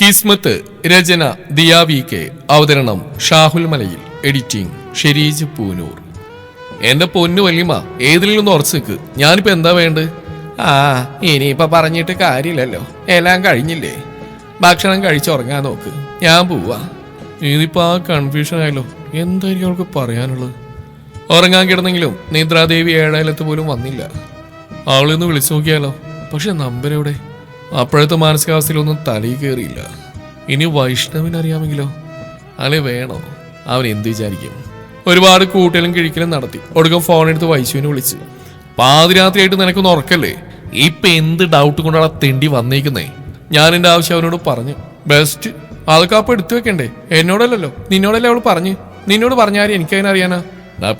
കിസ്മത്ത് രചന Diya V K. അവതരണം ഷാഹുൽ മലയിൽ. Editing Shereej Poonoor. എന്റെ പൊന്നു വല്യമ്മ, ഏതിലൊന്ന് ഉറച്ചിക്ക്. ഞാനിപ്പോ എന്താ വേണ്ട? ഇനിയിപ്പൊ പറഞ്ഞിട്ട് കാര്യമില്ലല്ലോ, എല്ലാം കഴിഞ്ഞില്ലേ. ഭക്ഷണം കഴിച്ചുറങ്ങാൻ നോക്ക്, ഞാൻ പോവാ. ഇതിപ്പോ ആ കൺഫ്യൂഷൻ ആയല്ലോ, എന്തായിരിക്കും അവൾക്ക് പറയാനുള്ളത്? ഉറങ്ങാൻ കിടന്നെങ്കിലും നിദ്രാദേവി ഏഴായാലത്ത് പോലും വന്നില്ല. അവളിന്ന് വിളിച്ചു നോക്കിയാലോ, പക്ഷെ നമ്പർ എവിടെ? അപ്പോഴത്തെ മാനസികാവസ്ഥയിലൊന്നും തലയിൽ കയറിയില്ല. ഇനി വൈഷ്ണവിനറിയാമെങ്കിലോ? അല്ലെ വേണോ? അവൻ എന്ത് വിചാരിക്കും? ഒരുപാട് കൂട്ടലും കിഴിക്കലും നടത്തി ഒടുക്കം ഫോൺ എടുത്ത് വൈശുവിനെ വിളിച്ചു. പാതിരാത്രിയായിട്ട് നിനക്കൊന്ന് ഉറക്കല്ലേ? ഇപ്പൊ എന്ത് ഡൗട്ട് കൊണ്ടാണ് തെണ്ടി വന്നേക്കുന്നേ? ഞാൻ എന്റെ ആവശ്യം അവനോട് പറഞ്ഞു. ബെസ്റ്റ്, അതൊക്കെ അപ്പൊ എടുത്തു വെക്കണ്ടേ? എന്നോടല്ലോ, നിന്നോടല്ലേ അവൾ പറഞ്ഞു. നിന്നോട് പറഞ്ഞാലും എനിക്കതിനെ അറിയാനാ.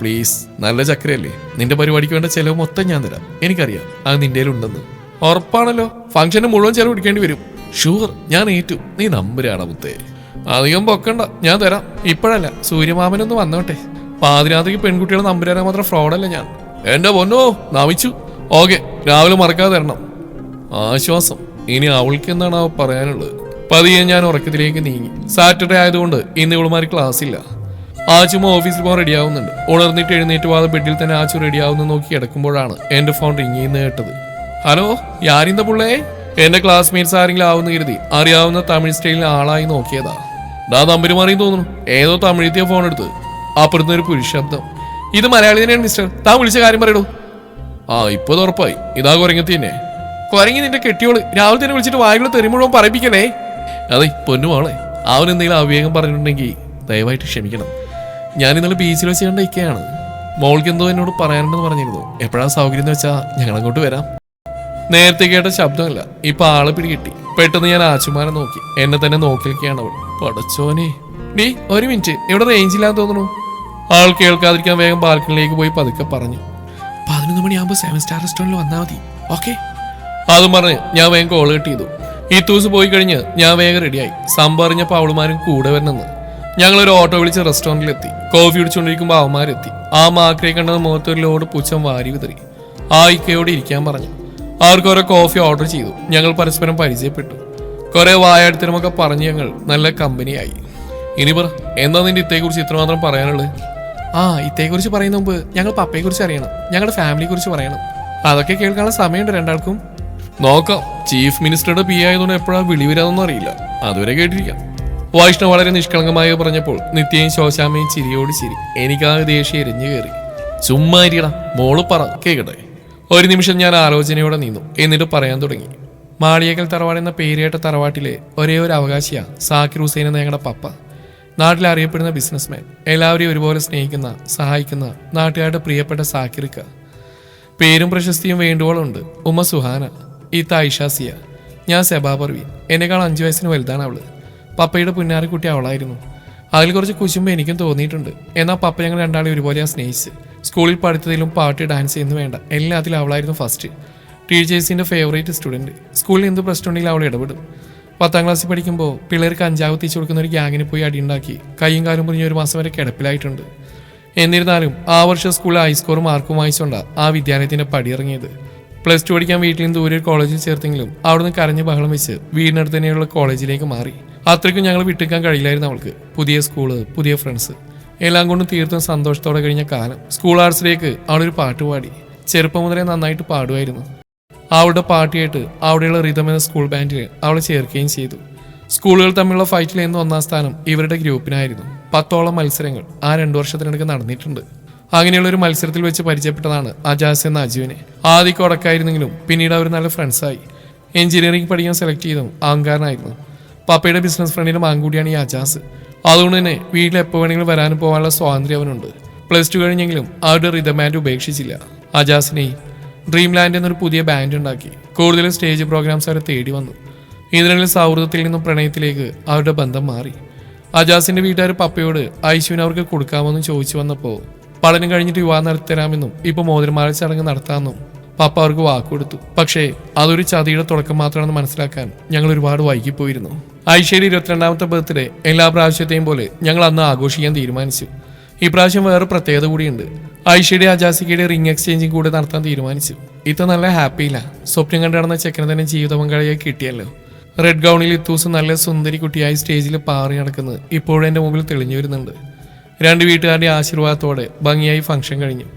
പ്ലീസ്, നല്ല ചക്കരയല്ലേ, നിന്റെ പരിപാടിക്ക് വേണ്ട ചെലവ് മൊത്തം ഞാൻ തരാം. എനിക്കറിയാം അത് നിന്റെ ഉണ്ടെന്ന്. ഉറപ്പാണല്ലോ, ഫംഗ്ഷന് മുഴുവൻ ചെലവ് എടുക്കേണ്ടി വരും. ഷുവർ, ഞാൻ ഏറ്റു. നീ നമ്പരാണ് മുത്തേ. അധികം പൊക്കണ്ട, ഞാൻ തരാം. ഇപ്പോഴല്ല, സൂര്യമാമനൊന്ന് വന്നോട്ടെ. പാതിരാത്രിക്ക് പെൺകുട്ടികളെ നമ്പരാൻ മാത്രം ഫ്രോഡല്ല ഞാൻ. എന്റെ പൊന്നോ, നമിച്ചു. ഓക്കെ, രാവിലെ മറക്കാതെ തരണം. ആശ്വാസം. ഇനി അവൾക്ക് എന്താണ് പറയാനുള്ളത്? പതിയെ ഞാൻ ഉറക്കത്തിലേക്ക് നീങ്ങി. സാറ്റർഡേ ആയതുകൊണ്ട് ഇന്ന് ഇവളുമാരി ക്ലാസ് ഇല്ല. ആച്ചുമ ഓഫീസിൽ പോകാൻ റെഡിയാവുന്നുണ്ട്. ഉണർന്നിട്ട് എഴുന്നേറ്റ് പോകാതെ ബെഡിൽ തന്നെ ആച്ചു റെഡിയാവുന്ന നോക്കി കിടക്കുമ്പോഴാണ് എന്റെ ഫോൺ റിങ് ചെയ്യുന്ന കേട്ടത്. ഹലോ, യാരിന്ത പുള്ളേ? എന്റെ ക്ലാസ്മേറ്റ്സ് ആരെങ്കിലും ആവുന്ന കരുതി അറിയാവുന്ന തമിഴ് സ്റ്റൈലിൽ ആളായി നോക്കിയതാ. നമ്പര് മാറിയും തോന്നുന്നു. ഏതോ തമിഴത്തിയ ഫോൺ എടുത്ത്. അപ്പുറത്തുനിന്നൊരു പുരുഷ ശബ്ദം. ഇത് മലയാളി തന്നെയാണ് മിസ്റ്റർ, താൻ വിളിച്ച കാര്യം പറയടൂ. ഇപ്പൊ ഉറപ്പായി, ഇതാ കുരങ്ങത്തി തന്നെ. കുരങ്ങി നിന്റെ കെട്ടിയോള് രാവിലെ തന്നെ വിളിച്ചിട്ട് വായുകൾ തെരുമുഴുവൻ പറയിപ്പിക്കണേ. അതെ പൊന്നുമോളെ, അവൻ എന്തെങ്കിലും അവിവേകം പറഞ്ഞിട്ടുണ്ടെങ്കിൽ ദയവായിട്ട് ക്ഷമിക്കണം. ഞാൻ ഇന്നലെ ബീച്ചിൽ വെച്ച് കണ്ട ഇക്കയാണ്. മോൾക്ക് എന്തോ എന്നോട് പറയാനുണ്ടെന്ന് പറഞ്ഞിരുന്നു. എപ്പോഴാണ് സൗകര്യം എന്ന് വെച്ചാൽ ഞങ്ങൾ അങ്ങോട്ട് വരാം. നേരത്തെ കേട്ട ശബ്ദമല്ല, ഇപ്പൊ ആളെ പിടികിട്ടി. പെട്ടെന്ന് ഞാൻ ആച്ചുമാനെ നോക്കി. എന്നെ തന്നെ നോക്കിയിരിക്കുകയാണ് അവൾ. പടച്ചോനെ, നീ ഒരു മിനിറ്റ്, ഇവിടെ റേഞ്ച് ഇല്ലാന്ന് തോന്നുന്നു. ആൾ കേൾക്കാതിരിക്കാൻ വേഗം ബാൽക്കണിലേക്ക് പോയി പതുക്കെ പറഞ്ഞു. 11 മണിയാകുമ്പോൾ 7 സ്റ്റാർ റെസ്റ്റോറന്റിൽ വന്നാൽ മതി, ഓക്കെ? അതും പറഞ്ഞ് ഞാൻ വേഗം കോൾ കട്ട് ചെയ്തു. ഈ ദിവസം പോയി കഴിഞ്ഞ് ഞാൻ വേഗം റെഡിയായി. സംഭറിഞ്ഞപ്പോൾ അവളുമാരും കൂടെ വരണമെന്ന്. ഞങ്ങളൊരു ഓട്ടോ വിളിച്ച് റെസ്റ്റോറന്റിലെത്തി. കോഫി കുടിച്ചുകൊണ്ടിരിക്കുമ്പോൾ അവന്മാരെത്തി. ആ മാക്രയെ കണ്ടത് മുഖത്തൊരു ലോഡ് പുച്ഛം വാരി വിതറി. ആ ഇക്കയോട് ഇരിക്കാൻ പറഞ്ഞു. അവർക്ക് ഓരോ കോഫി ഓർഡർ ചെയ്തു. ഞങ്ങൾ പരസ്പരം പരിചയപ്പെട്ടു. കുറെ വായാടിത്തരമൊക്കെ പറഞ്ഞ് ഞങ്ങൾ നല്ല കമ്പനിയായി. ഇനി പറ, എന്താ നിന്റെ ഇത്തേക്കുറിച്ച് ഇത്രമാത്രം പറയാനുള്ളത്? ഇത്തേക്കുറിച്ച് പറയുന്ന മുമ്പ് ഞങ്ങൾ പപ്പയെ കുറിച്ച് അറിയണം, ഞങ്ങളുടെ ഫാമിലിയെ കുറിച്ച് പറയണം. അതൊക്കെ കേൾക്കാനുള്ള സമയമുണ്ട് രണ്ടാൾക്കും. നോക്കാം. ചീഫ് മിനിസ്റ്ററുടെ പി ആയതുകൊണ്ട് എപ്പോഴാ വിളി വരാതൊന്നും അറിയില്ല. അതുവരെ കേട്ടിരിക്കാം. വൈഷ്ണവ് വളരെ നിഷ്കളങ്കമായി പറഞ്ഞപ്പോൾ നിത്യയും ശോശാമയും ചിരിയോട് ചിരി. എനിക്കാ ദേഷ്യം എരിഞ്ഞു കയറി. ചുമ്മാ ഇരിയടാ, മോള് പറ, കേൾക്കട്ടെ. ഒരു നിമിഷം ഞാൻ ആലോചനയോടെ നിന്നു. എന്നിട്ട് പറയാൻ തുടങ്ങി. മാളിയേക്കൽ തറവാട് എന്ന പേരേട്ട തറവാട്ടിലെ ഒരേ ഒരു അവകാശിയാ സാക്കിർ ഹുസൈൻ എന്ന ഞങ്ങളുടെ പപ്പ. നാട്ടിൽ അറിയപ്പെടുന്ന ബിസിനസ്മാൻ, എല്ലാവരെയും ഒരുപോലെ സ്നേഹിക്കുന്ന സഹായിക്കുന്ന നാട്ടുകാരുടെ പ്രിയപ്പെട്ട സാക്കിറിക്ക. പേരും പ്രശസ്തിയും വേണ്ടുവോളുണ്ട്. ഉമ്മ സുഹാന, ഈത്ത ഐഷാസിയ, ഞാൻ സെബാ പർവീൻ. എന്നെക്കാൾ 5 വയസ്സിന് വലുതാണ് അവള്. പപ്പയുടെ പുന്നാറിക്കുട്ടി അവളായിരുന്നു. അതിൽ കുറച്ച് കുശുമ്പ് എനിക്കും തോന്നിയിട്ടുണ്ട്. എന്നാൽ പപ്പ ഞങ്ങൾ രണ്ടാളെ ഒരുപോലെയാണ് സ്നേഹിച്ച്. സ്കൂളിൽ പഠിത്തത്തിലും പാട്ട്, ഡാൻസ് എന്ന് വേണ്ട എല്ലാത്തിലും അവളായിരുന്നു ഫസ്റ്റ്. ടീച്ചേഴ്സിൻ്റെ ഫേവറേറ്റ് സ്റ്റുഡൻറ്റ്. സ്കൂളിൽ എന്ത് പ്രശ്നമുണ്ടെങ്കിലും അവൾ ഇടപെടും. 10ാം ക്ലാസ്സിൽ പഠിക്കുമ്പോൾ പിള്ളേർക്ക് കഞ്ചാവ് എത്തിച്ചു കൊടുക്കുന്ന ഒരു ഗ്യാങ്ങിന് പോയി അടിയുണ്ടാക്കി കൈയും കാലും മുറിഞ്ഞ് 1 മാസം വരെ കിടപ്പിലായിട്ടുണ്ട്. എന്നിരുന്നാലും ആ വർഷം സ്കൂളിൽ ഹൈസ്കോർ മാർക്കും വാങ്ങിച്ചുകൊണ്ടാണ് ആ വിദ്യാലയത്തിൻ്റെ പടിയിറങ്ങിയത്. +2 പഠിക്കാൻ വീട്ടിൽ നിന്ന് ദൂരെ ഒരു കോളേജിൽ ചേർത്തെങ്കിലും അവിടുന്ന് കരഞ്ഞ് ബഹളം വെച്ച് വീടിനടുത്ത് തന്നെയുള്ള കോളേജിലേക്ക് മാറി. അത്രയ്ക്കും ഞങ്ങൾ വിട്ടിക്കാൻ കഴിയില്ലായിരുന്നു അവൾക്ക്. പുതിയ സ്കൂള്, പുതിയ ഫ്രണ്ട്സ്, എല്ലാം കൊണ്ടും തീർത്തും സന്തോഷത്തോടെ കഴിഞ്ഞ കാലം. സ്കൂൾ ആർട്സിലേക്ക് അവളൊരു പാട്ട് പാടി. ചെറുപ്പം മുതലേ നന്നായിട്ട് പാടുമായിരുന്നു. അവളുടെ പാട്ടിയായിട്ട് അവിടെയുള്ള റിതം എന്ന സ്കൂൾ ബാൻഡിൽ അവളെ ചേർക്കുകയും ചെയ്തു. സ്കൂളുകൾ തമ്മിലുള്ള ഫൈറ്റിൽ എന്ന് 1ാം സ്ഥാനം ഇവരുടെ ഗ്രൂപ്പിനായിരുന്നു. 10ഓളം മത്സരങ്ങൾ ആ 2 വർഷത്തിനിടയ്ക്ക് നടന്നിട്ടുണ്ട്. അങ്ങനെയുള്ള ഒരു മത്സരത്തിൽ വെച്ച് പരിചയപ്പെട്ടതാണ് അജാസ് എന്ന അജുവിനെ. ആദ്യം ഉടക്കായിരുന്നെങ്കിലും പിന്നീട് അവർ നല്ല ഫ്രണ്ട്സായി. എഞ്ചിനീയറിംഗ് പഠിക്കാൻ സെലക്ട് ചെയ്തും അഹങ്കാരനായിരുന്നു. പപ്പയുടെ ബിസിനസ് ഫ്രണ്ടിലും ആൺകൂടിയാണ് ഈ അജാസ്. അതുകൊണ്ട് തന്നെ വീട്ടിൽ എപ്പോൾ വേണമെങ്കിലും വരാനും പോകാനുള്ള സ്വാതന്ത്ര്യം അവനുണ്ട്. +2 കഴിഞ്ഞെങ്കിലും അവരുടെ റിതം ബാൻഡ് ഉപേക്ഷിച്ചില്ല. അജാസിനെയും ഡ്രീം ലാൻഡ് എന്നൊരു പുതിയ ബാൻഡ് ഉണ്ടാക്കി. കൂടുതലും സ്റ്റേജ് പ്രോഗ്രാംസ് അവരെ തേടി വന്നു. ഇതിനിടയിൽ സൗഹൃദത്തിൽ നിന്നും പ്രണയത്തിലേക്ക് അവരുടെ ബന്ധം മാറി. അജാസിന്റെ വീട്ടുകാർ പപ്പയോട് ഐശുവിന് അവർക്ക് കൊടുക്കാമെന്നും ചോദിച്ചു വന്നപ്പോൾ പഠനം കഴിഞ്ഞിട്ട് വിവാഹം നടത്തിത്തരാമെന്നും ഇപ്പൊ മോതിരമാല ചടങ്ങ് നടത്താമെന്നും പപ്പ അവർക്ക് വാക്കുകൊടുത്തു. പക്ഷേ അതൊരു ചതിയുടെ തുടക്കം മാത്രമാണെന്ന് മനസ്സിലാക്കാൻ ഞങ്ങൾ ഒരുപാട് വൈകിപ്പോയിരുന്നു. ഐഷയുടെ 22ാമത്തെ ബർത്ത്ഡേ എല്ലാ പ്രാവശ്യത്തെയും പോലെ ഞങ്ങൾ അന്ന് ആഘോഷിക്കാൻ തീരുമാനിച്ചു. ഇപ്രാവശ്യം വേറെ പ്രത്യേകത കൂടിയുണ്ട്. ഐഷയുടെ അജാസിക്കയുടെ റിംഗ് എക്സ്ചേഞ്ചിങ് കൂടെ നടത്താൻ തീരുമാനിച്ചു. ഇത്ര നല്ല ഹാപ്പിയില്ല. സ്വപ്നം കണ്ടു നടന്ന ചെക്കനെ തന്നെ ജീവിത പങ്കാളിയായി കിട്ടിയല്ലോ. റെഡ് ഗൗണിൽ ഇത്തൂസം നല്ല സുന്ദരി കുട്ടിയായി സ്റ്റേജിൽ പാറി നടക്കുന്നത് ഇപ്പോഴും എൻ്റെ മുമ്പിൽ തെളിഞ്ഞു വരുന്നുണ്ട്. രണ്ട് വീട്ടുകാരുടെ ആശീർവാദത്തോടെ ഭംഗിയായി ഫംഗ്ഷൻ കഴിഞ്ഞു.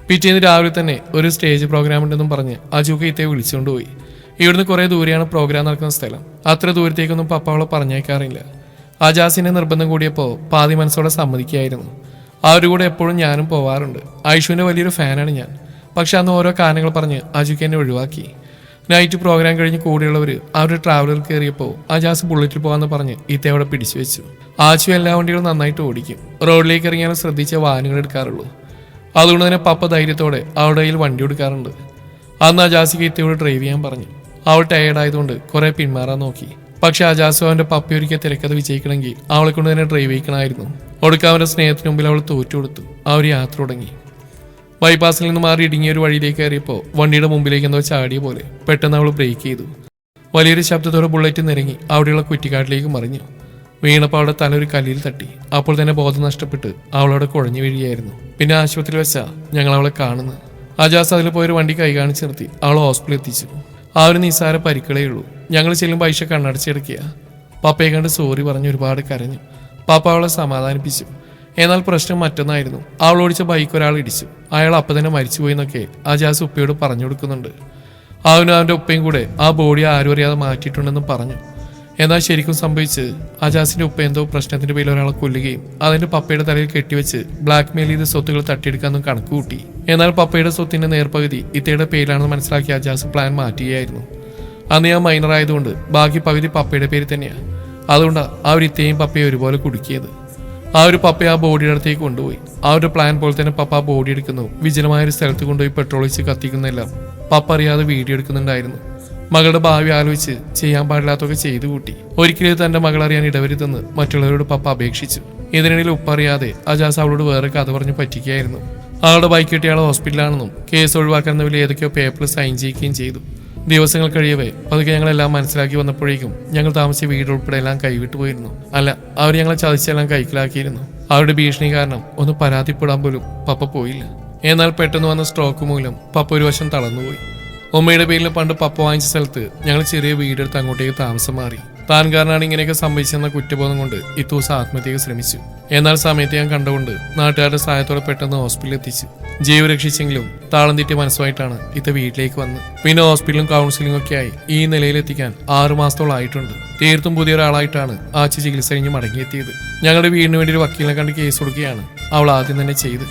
പിറ്റേന്ന് രാവിലെ തന്നെ ഒരു സ്റ്റേജ് പ്രോഗ്രാം ഉണ്ടെന്നും പറഞ്ഞ് അജുക്ക് ഇത്തയെ വിളിച്ചുകൊണ്ടുപോയി. ഇവിടുന്ന് കുറേ ദൂരെയാണ് പ്രോഗ്രാം നടക്കുന്ന സ്ഥലം. അത്ര ദൂരത്തേക്കൊന്നും പപ്പ അവളെ പറഞ്ഞേക്കാറില്ല. അജാസിന്റെ നിർബന്ധം കൂടിയപ്പോൾ പാതി മനസ്സോടെ സമ്മതിക്കുകയായിരുന്നു. അവരുടെ കൂടെ എപ്പോഴും ഞാനും പോവാറുണ്ട്. ഐഷുവിൻ്റെ വലിയൊരു ഫാനാണ് ഞാൻ. പക്ഷെ അന്ന് ഓരോ കാരണങ്ങൾ പറഞ്ഞ് അജുക്ക് എന്നെ ഒഴിവാക്കി. നൈറ്റ് പ്രോഗ്രാം കഴിഞ്ഞ് കൂടെയുള്ളവർ അവരുടെ ട്രാവലർ കയറിയപ്പോൾ അജാസ് ബുള്ളറ്റിൽ പോകാമെന്ന് പറഞ്ഞ് ഇത്തയോടെ പിടിച്ചു വെച്ചു. ആച്ചു എല്ലാ വണ്ടികളും നന്നായിട്ട് ഓടിക്കും. റോഡിലേക്ക് ഇറങ്ങിയാലും ശ്രദ്ധിച്ച വാഹനങ്ങൾ എടുക്കാറുള്ളൂ. അതുകൊണ്ട് തന്നെ പപ്പ ധൈര്യത്തോടെ അവളുടെ കയ്യിൽ വണ്ടി എടുക്കാറുണ്ട്. അന്ന് അജാസിക്ക് ഇത്തയോട് ഡ്രൈവ് ചെയ്യാൻ പറഞ്ഞു. അവൾ ടയേർഡായതുകൊണ്ട് കുറെ പിന്മാറാൻ നോക്കി. പക്ഷെ അജാസു അവൻ്റെ പപ്പയൊരിക്കൽ തിരക്കഥ വിജയിക്കണമെങ്കിൽ അവളെ കൊണ്ട് തന്നെ ഡ്രൈവ് ചെയ്യിക്കണമായിരുന്നു. ഒടുക്ക അവൻ്റെ സ്നേഹത്തിന് മുമ്പിൽ അവൾ തോറ്റു കൊടുത്തു. അവർ യാത്ര തുടങ്ങി. ബൈപ്പാസിൽ നിന്ന് മാറി ഇടുങ്ങിയ ഒരു വഴിയിലേക്ക് കയറിയപ്പോൾ വണ്ടിയുടെ മുമ്പിലേക്ക് എന്തോ ചാടിയ പോലെ പെട്ടെന്ന് അവൾ ബ്രേക്ക് ചെയ്തു. വലിയൊരു ശബ്ദത്തോടെ ബുള്ളറ്റ് നിരങ്ങി അവിടെയുള്ള കുറ്റിക്കാട്ടിലേക്ക് മറിഞ്ഞു. വീണപ്പോൾ അവളുടെ തല ഒരു കല്ലിൽ തട്ടി. അപ്പോൾ തന്നെ ബോധം നഷ്ടപ്പെട്ട് അവളോട് കുഴഞ്ഞു വീഴുകയായിരുന്നു. പിന്നെ ആശുപത്രിയിൽ വെച്ചാ ഞങ്ങൾ അവളെ കാണുന്നത്. അജാസ് അതിൽ പോയൊരു വണ്ടി കൈ കാണിച്ച് നിർത്തി അവളെ ഹോസ്പിറ്റലിൽ എത്തിച്ചു. ആ ഒരു നിസ്സാര പരിക്കളേ ഉള്ളൂ. ഞങ്ങൾ ചെല്ലുമ്പോൾ ഐഷ കണ്ണടച്ചെടുക്കുക. പപ്പയെ കണ്ട് സോറി പറഞ്ഞ് ഒരുപാട് കരഞ്ഞു. പാപ്പ അവളെ സമാധാനിപ്പിച്ചു. എന്നാൽ പ്രശ്നം മറ്റൊന്നായിരുന്നു. അവൾ ഓടിച്ച ബൈക്ക് ഒരാൾ ഇടിച്ചു. അയാൾ അപ്പം തന്നെ മരിച്ചുപോയി എന്നൊക്കെ അജാസ് ഉപ്പയോട് പറഞ്ഞു കൊടുക്കുന്നുണ്ട്. അവനും അവൻ്റെ ഉപ്പയും കൂടെ ആ ബോഡി ആരും അറിയാതെ മാറ്റിയിട്ടുണ്ടെന്നും പറഞ്ഞു. എന്നാൽ ശരിക്കും സംഭവിച്ച് അജാസിന്റെ ഉപ്പ എന്തോ പ്രശ്നത്തിന്റെ പേരിൽ ഒരാളെ കൊല്ലുകയും അതിന്റെ പപ്പയുടെ തലയിൽ കെട്ടിവെച്ച് ബ്ലാക്ക് മെയിൽ ചെയ്ത് സ്വത്തുകൾ തട്ടിയെടുക്കാനും കണക്ക് കൂട്ടി. എന്നാൽ പപ്പയുടെ സ്വത്തിന്റെ നേർപകുതി ഇത്തയുടെ പേരിലാണെന്ന് മനസ്സിലാക്കിയ അജാസ് പ്ലാൻ മാറ്റുകയായിരുന്നു. അന്ന് ഞാൻ മൈനർ ആയതുകൊണ്ട് ബാക്കി പകുതി പപ്പയുടെ പേര് തന്നെയാണ്. അതുകൊണ്ടാണ് അവർ ഇത്തയും പപ്പയെ ഒരുപോലെ കുടുക്കിയത്. ആ ഒരു പപ്പയെ ആ ബോഡിയുടെ അടുത്തേക്ക് കൊണ്ടുപോയി. ആ ഒരു പ്ലാൻ പോലെ തന്നെ പപ്പ ആ ബോഡി എടുക്കുന്നു. വിജനമായ ഒരു സ്ഥലത്ത് കൊണ്ടുപോയി പെട്രോൾ ഒഴിച്ച് കത്തിക്കുന്നെല്ലാം പപ്പ അറിയാതെ വീഡിയോ എടുക്കുന്നുണ്ടായിരുന്നു. മകളുടെ ഭാവി ആലോചിച്ച് ചെയ്യാൻ പാടില്ലാത്തൊക്കെ ചെയ്തു കൂട്ടി. ഒരിക്കലും തന്റെ മകൾ അറിയാൻ ഇടവരുതെന്ന് മറ്റുള്ളവരോട് പപ്പ അപേക്ഷിച്ചു. ഇതിനിടയിൽ ഉപ്പറിയാതെ അജാസ് അവളോട് വേറെ കഥ പറഞ്ഞു പറ്റിക്കുകയായിരുന്നു. അവളുടെ ബൈക്ക് കിട്ടിയ ആൾ ഹോസ്പിറ്റലാണെന്നും കേസ് ഒഴിവാക്കാൻ വലിയ ഏതൊക്കെയോ പേപ്പറിൽ സൈൻ ചെയ്യുകയും ചെയ്തു. ദിവസങ്ങൾ കഴിയവേ പതുക്കെ ഞങ്ങളെല്ലാം മനസ്സിലാക്കി വന്നപ്പോഴേക്കും ഞങ്ങൾ താമസിച്ച വീട് ഉൾപ്പെടെ എല്ലാം കൈവിട്ടു പോയിരുന്നു. അല്ല, അവർ ഞങ്ങളെ ചതിച്ചെല്ലാം കൈക്കലാക്കിയിരുന്നു. അവരുടെ ഭീഷണി കാരണം ഒന്ന് പരാതിപ്പെടാൻ പോലും പപ്പ പോയില്ല. എന്നാൽ പെട്ടെന്ന് വന്ന സ്ട്രോക്ക് മൂലം പപ്പ ഒരു വശം തളർന്നുപോയി. ഉമ്മയുടെ പേരിൽ പണ്ട് പപ്പ വാങ്ങിച്ച സ്ഥലത്ത് ഞങ്ങൾ ചെറിയ വീടെടുത്ത് അങ്ങോട്ടേക്ക് താമസം മാറി. താൻ കാരണമാണ് ഇങ്ങനെയൊക്കെ സംഭവിച്ചെന്ന കുറ്റബോധം കൊണ്ട് ഇത്തൂസം ആത്മഹത്യക്ക് ശ്രമിച്ചു. എന്നാൽ സമയത്ത് ഞാൻ കണ്ടുകൊണ്ട് നാട്ടുകാരുടെ സഹായത്തോടെ പെട്ടെന്ന് ഹോസ്പിറ്റലിൽ എത്തിച്ചു. ജീവ രക്ഷിച്ചെങ്കിലും താളം തെറ്റിയ മനസ്സുമായിട്ടാണ് ഇത്ത വീട്ടിലേക്ക് വന്ന്. പിന്നെ ഹോസ്പിറ്റലും കൗൺസിലിംഗും ഒക്കെ ആയി ഈ നിലയിലെത്തിക്കാൻ 6 മാസത്തോളം ആയിട്ടുണ്ട്. തീർത്തും പുതിയൊരാളായിട്ടാണ് ആച്ചി ചികിത്സ കഴിഞ്ഞ് മടങ്ങിയെത്തിയത്. ഞങ്ങളുടെ വീടിന് വേണ്ടി ഒരു വക്കീലിനെ കണ്ട് കേസ് കൊടുക്കുകയാണ് അവൾ ആദ്യം തന്നെ ചെയ്ത്.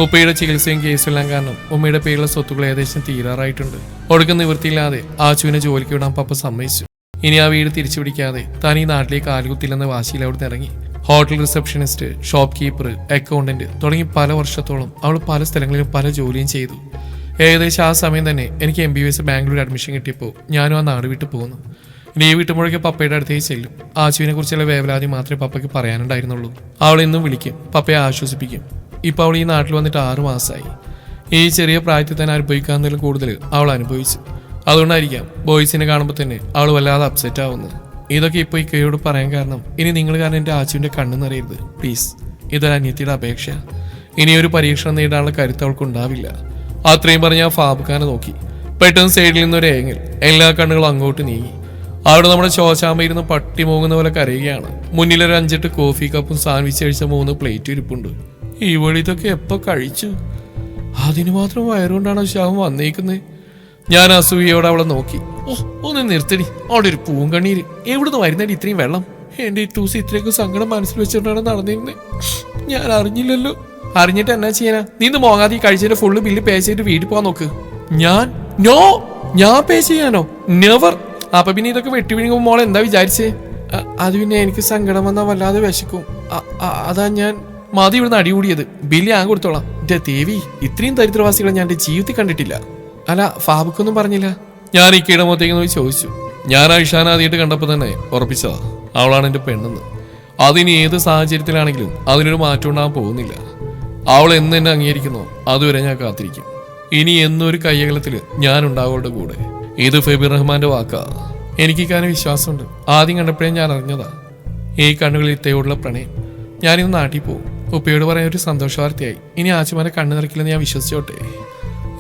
ഉപ്പയുടെ ചികിത്സയും കേസും എല്ലാം കാരണം ഉമ്മയുടെ പേരിലുള്ള സ്വത്തുക്കൾ ഏകദേശം തീരാറായിട്ടുണ്ട്. ഒടുക്കം നിവൃത്തിയില്ലാതെ ആച്ചുവിനെ ജോലിക്ക് വിടാൻ പപ്പ സമ്മതിച്ചു. ഇനി ആ വീട് തിരിച്ചു പിടിക്കാതെ താൻ ഈ നാട്ടിലേക്ക് കാലുകുത്തില്ലെന്ന വാശിയിൽ അവിടെ ഇറങ്ങി. Hotel receptionist, shop keeper, accountant തുടങ്ങി പല വർഷത്തോളം അവൾ പല സ്ഥലങ്ങളിലും പല ജോലിയും ചെയ്തു. ഏകദേശം ആ സമയം തന്നെ എനിക്ക് MBBS ബാംഗ്ലൂർ അഡ്മിഷൻ കിട്ടിയപ്പോൾ ഞാനും ആ നാട് വിട്ടു പോകുന്നു. ലീവ് കിട്ടുമ്പോഴേക്ക് പപ്പയുടെ അടുത്തേക്ക് ചെല്ലും. ആച്ചുവിനെ കുറിച്ചുള്ള വേവലാതി മാത്രമേ പപ്പയ്ക്ക് പറയാനുണ്ടായിരുന്നുള്ളൂ. അവൾ എന്നും വിളിക്കും, പപ്പയെ ആശ്വസിപ്പിക്കും. ഇപ്പം അവൾ ഈ നാട്ടിൽ വന്നിട്ട് 6 മാസമായി. ഈ ചെറിയ പ്രായത്തിൽ തന്നെ അനുഭവിക്കാവുന്നതിലും കൂടുതൽ അവൾ അനുഭവിച്ചു. അതുകൊണ്ടായിരിക്കാം ബോയ്സിനെ കാണുമ്പോൾ തന്നെ അവൾ വല്ലാതെ അപ്സെറ്റ് ആവുന്നത്. ഇതൊക്കെ ഇപ്പോൾ ഇക്കയോട് പറയാൻ കാരണം ഇനി നിങ്ങൾ കാരണം എൻ്റെ ആച്ചുവിൻ്റെ കണ്ണ് നിറയരുത് പ്ലീസ്. ഇതൊരു അനിയത്തിയുടെ അപേക്ഷ. ഇനിയൊരു പരീക്ഷണം നേടാനുള്ള കരുത്ത് അവൾക്കുണ്ടാവില്ല. അത്രയും പറഞ്ഞ് ആ ഫാബ്ഖാനെ നോക്കി. പെട്ടെന്ന് സൈഡിൽ നിന്നൊരു ഏങ്ങൽ. എല്ലാ കണ്ണുകളും അങ്ങോട്ട് നീങ്ങി. അവിടെ നമ്മുടെ ശോശാമ്പയിരുന്ന് പട്ടി പോകുന്ന പോലെ കരയുകയാണ്. മുന്നിലൊരു 5-8 കോഫി കപ്പും സാൻഡ്വിച്ച് കഴിച്ച 3 പ്ലേറ്റ് ഇരിപ്പുണ്ട്. ഇവിടെ ഇതൊക്കെ എപ്പോ കഴിച്ചു? അതിന് മാത്രം വയറുകൊണ്ടാണോ ശാപം വന്നേക്കുന്നത്? ഞാൻ അസൂയയോടെ അവളെ നോക്കി. ഒന്ന് നിർത്തടി, അവിടെ ഒരു പൂങ്കണ്ണീര്. എവിടുന്ന് വരുന്നടി ഇത്രയും വെള്ളം? എന്റെ ഈ തൂസി ഇത്രയൊക്കെ സങ്കടം മനസ്സിൽ വെച്ചിട്ടാണ് നടന്നിരുന്നത്. ഞാൻ അറിഞ്ഞില്ലല്ലോ. അറിഞ്ഞിട്ട് എന്നാ ചെയ്യാനാ? നീന്ന് മോങ്ങാതെ ഈ കഴിച്ചതിന്റെ ഫുള്ള് ബില്ല് പേ ചെയ്തിട്ട് വീട്ടിൽ പോകാൻ നോക്ക്. ഞാൻ പേ ചെയ്യാനോ? നെവർ. അപ്പൊ പിന്നെ ഇതൊക്കെ വെട്ടി വിഴുങ്ങുമ്പോൾ മോളെ എന്താ വിചാരിച്ചേ? അത് പിന്നെ എനിക്ക് സങ്കടം വന്നാൽ വല്ലാതെ വിശക്കും. അതാ ഞാൻ മതി ഇവിടുന്ന് അടികൂടിയത്. ബില്ല് ഞാൻ കൊടുത്തോളാം. എന്റെ ദേവി, ഇത്രയും ദരിദ്രവാസികളെ ഞാൻ എന്റെ ജീവിതത്തിൽ കണ്ടിട്ടില്ല. അല്ല, ഫാബുക്കൊന്നും പറഞ്ഞില്ല? ഞാൻ ഇക്കയുടെ മുഖത്തേക്ക് നോക്കി ചോദിച്ചു. ഞാൻ ഐഷാനെ ആദ്യമായിട്ട് കണ്ടപ്പോൾ തന്നെ ഉറപ്പിച്ചതാ അവളാണ് എൻ്റെ പെണ്ണെന്ന്. അതിന് ഏത് സാഹചര്യത്തിലാണെങ്കിലും അതിനൊരു മാറ്റം ഉണ്ടാകാൻ പോകുന്നില്ല. അവൾ എന്ന് എന്നെ അംഗീകരിക്കുന്നോ അതുവരെ ഞാൻ കാത്തിരിക്കും. ഇനി എന്നൊരു കയ്യകലത്തിൽ ഞാൻ ഉണ്ടാവളുടെ കൂടെ. ഇത് ഫെബിർ റഹ്മാന്റെ വാക്കാ. എനിക്ക് ഇക്കാര്യം വിശ്വാസമുണ്ട്. ആദ്യം കണ്ടപ്പോഴേ ഞാൻ അറിഞ്ഞതാ ഈ കണ്ണുകളിൽ ഇത്തയോടുള്ള പ്രണയം. ഞാനിന്ന് നാട്ടിൽ പോകും. ഉപ്പയോട് പറയാൻ ഒരു സന്തോഷ വാർത്തയായി. ഇനി ആച്ചുമാരെ കണ്ണു നിറക്കില്ലെന്ന് ഞാൻ വിശ്വസിച്ചോട്ടെ.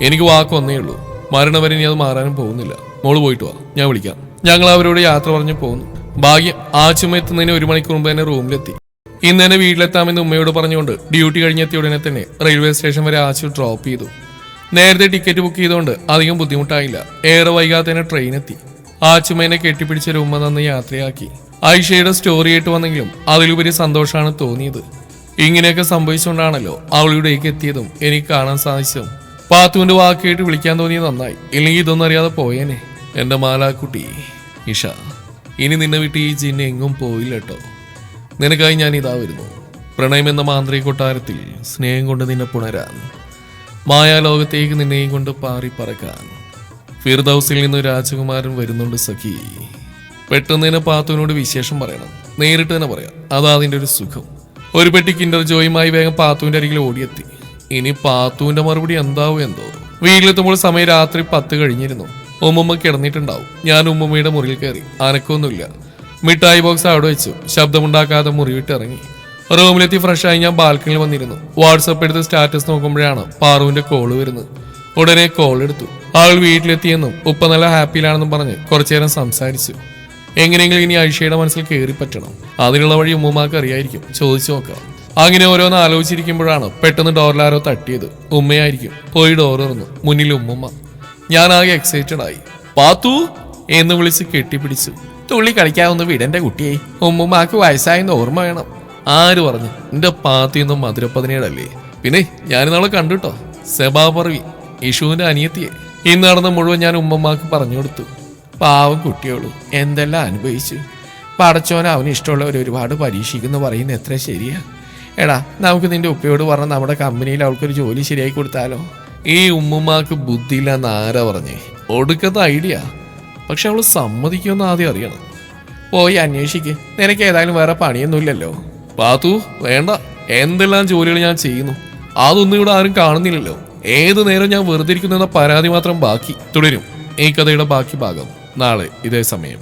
എനിക്ക് വാക്കൊന്നേ ഉള്ളൂ. മരണം വരെ ഇനി അത് മാറാനും പോകുന്നില്ല. മോള് പോയിട്ട് വാ, ഞാൻ വിളിക്കാം. ഞങ്ങൾ അവരോട് യാത്ര പറഞ്ഞു പോന്നു. ഭാഗ്യം ആച്ചുമ്മ എത്തുന്നതിന് 1 മണിക്കൂർ മുമ്പ് തന്നെ റൂമിലെത്തി. ഇന്ന് തന്നെ വീട്ടിലെത്താമെന്ന് ഉമ്മയോട് പറഞ്ഞുകൊണ്ട് ഡ്യൂട്ടി കഴിഞ്ഞെത്തിയ ഉടനെ തന്നെ റെയിൽവേ സ്റ്റേഷൻ വരെ ആച്ചു ഡ്രോപ്പ് ചെയ്തു. നേരത്തെ ടിക്കറ്റ് ബുക്ക് ചെയ്തുകൊണ്ട് അധികം ബുദ്ധിമുട്ടായില്ല. ഏറെ വൈകാതെ തന്നെ ട്രെയിൻ എത്തി. ആച്ചുമ്മേനെ കെട്ടിപ്പിടിച്ചൊരു ഉമ്മ തന്ന് യാത്രയാക്കി. ഐഷയുടെ സ്റ്റോറി ആയിട്ട് വന്നെങ്കിലും അതിലുപരി സന്തോഷമാണ് തോന്നിയത്. ഇങ്ങനെയൊക്കെ സംഭവിച്ചുകൊണ്ടാണല്ലോ അവളിവിടേക്ക് എത്തിയതും എനിക്ക് കാണാൻ സാധിച്ചതും. പാത്തുവിന്റെ വാക്കേട്ട് വിളിക്കാൻ തോന്നിയത് നന്നായി. ഇല്ലെങ്കിൽ ഇതൊന്നും അറിയാതെ പോയേനെ. എന്റെ മാലാക്കുട്ടി ഇഷ, ഇനി നിന്നെ വിട്ട് ഈ ജിന്നെ എങ്ങും പോയില്ല കേട്ടോ. നിനക്കായി ഞാൻ ഇതാ വരുന്നു. പ്രണയം എന്ന മാന്ത്രിക കൊട്ടാരത്തിൽ സ്നേഹം കൊണ്ട് നിന്നെ പുണരാൻ, മായാലോകത്തേക്ക് നിന്നെയും കൊണ്ട് പാറി പറക്കാൻ. ഫിർദൗസിൽ നിന്ന് രാജകുമാരൻ വരുന്നുണ്ട് സഖി. പെട്ടെന്ന് തന്നെ പാത്തുവിനോട് വിശേഷം പറയണം. നേരിട്ട് തന്നെ പറയാം. അതാ അതിൻ്റെ ഒരു സുഖം. ഒരു പെട്ടി കിൻഡർ ജോയുമായി വേഗം പാത്തുവിന്റെ അരികിൽ ഓടിയെത്തി. ഇനി പാത്തുവിന്റെ മറുപടി എന്താവും എന്തോ. വീട്ടിലെത്തുമ്പോൾ സമയം രാത്രി 10 കഴിഞ്ഞിരുന്നു. ഉമ്മുമ്മ കിടന്നിട്ടുണ്ടാവും. ഞാൻ ഉമ്മുമ്മയുടെ മുറിയിൽ കയറി. അനക്കൊന്നുമില്ല. മിഠായി ബോക്സ് അവിടെ വെച്ചു. ശബ്ദമുണ്ടാക്കാതെ മുറി വിട്ടിറങ്ങി. റൂമിലെത്തി ഫ്രഷായി ഞാൻ ബാൽക്കണിയിൽ വന്നിരുന്നു. വാട്സപ്പ് എടുത്ത് സ്റ്റാറ്റസ് നോക്കുമ്പോഴാണ് പാറുവിന്റെ കോള് വരുന്നത്. ഉടനെ കോൾ എടുത്തു. ആൾ വീട്ടിലെത്തിയെന്നും ഉപ്പ നല്ല ഹാപ്പിയിലാണെന്നും പറഞ്ഞ് കുറച്ചു നേരം സംസാരിച്ചു. എങ്ങനെയെങ്കിലും ഇനി ഐഷയുടെ മനസ്സിൽ കയറി പറ്റണം. അതിനുള്ള വഴി ഉമ്മുമാക്ക് അറിയായിരിക്കും. ചോദിച്ചു നോക്കാം. അങ്ങനെ ഓരോന്ന് ആലോചിച്ചിരിക്കുമ്പോഴാണ് പെട്ടെന്ന് ഡോറിലാരോ തട്ടിയത്. ഉമ്മയായിരിക്കും. പോയി ഡോർ തുറന്നു. മുന്നിൽ ഉമ്മുമ്മ. ഞാനാകെ എക്സൈറ്റഡ് ആയി. പാത്തു എന്ന് വിളിച്ച് കെട്ടിപ്പിടിച്ചു. തുള്ളി കളിക്കാവുന്ന വീടന്റെ കുട്ടിയായി. ഉമ്മുമാക്ക് വയസ്സായെന്ന് ഓർമ്മ വേണം. ആര് പറഞ്ഞു? എന്റെ പാത്തിയൊന്നും മധുരപ്പതിനേടല്ലേ. പിന്നെ ഞാൻ നാളെ കണ്ടുട്ടോ. സെബാപർവി, ഇഷുവിന്റെ അനിയത്തിയെ. ഇന്ന് നടന്ന മുഴുവൻ ഞാൻ ഉമ്മമാക്ക് പറഞ്ഞു കൊടുത്തു. പാവം കുട്ടിയോളൂ എന്തെല്ലാം അനുഭവിച്ചു. പടച്ചോൻ അവന് ഇഷ്ടമുള്ളവർ ഒരുപാട് പരീക്ഷിക്കുന്നു പറയുന്നത് എത്ര ശരിയാ. എടാ, നമുക്ക് നിന്റെ ഉപ്പയോട് പറഞ്ഞ നമ്മുടെ കമ്പനിയിൽ അവൾക്കൊരു ജോലി ശരിയായി കൊടുത്താലോ? ഈ ഉമ്മുമാക്ക് ബുദ്ധിയില്ലെന്ന് ആരാ പറഞ്ഞേ? ഒടുക്കത്തെ ഐഡിയ. പക്ഷെ അവള് സമ്മതിക്കുമെന്ന് ആദ്യം അറിയണം. പോയി അന്വേഷിക്ക്. നിനക്ക് ഏതായാലും വേറെ പണിയൊന്നുമില്ലല്ലോ. പാത്തു വേണ്ട. എന്തെല്ലാം ജോലികൾ ഞാൻ ചെയ്യുന്നു. അതൊന്നും ഇവിടെ ആരും കാണുന്നില്ലല്ലോ. ഏതു നേരം ഞാൻ വെറുതെ ഇരിക്കുന്ന പരാതി മാത്രം ബാക്കി. തുടരും ഈ കഥയുടെ ബാക്കി ഭാഗം നാളെ ഇതേ സമയം.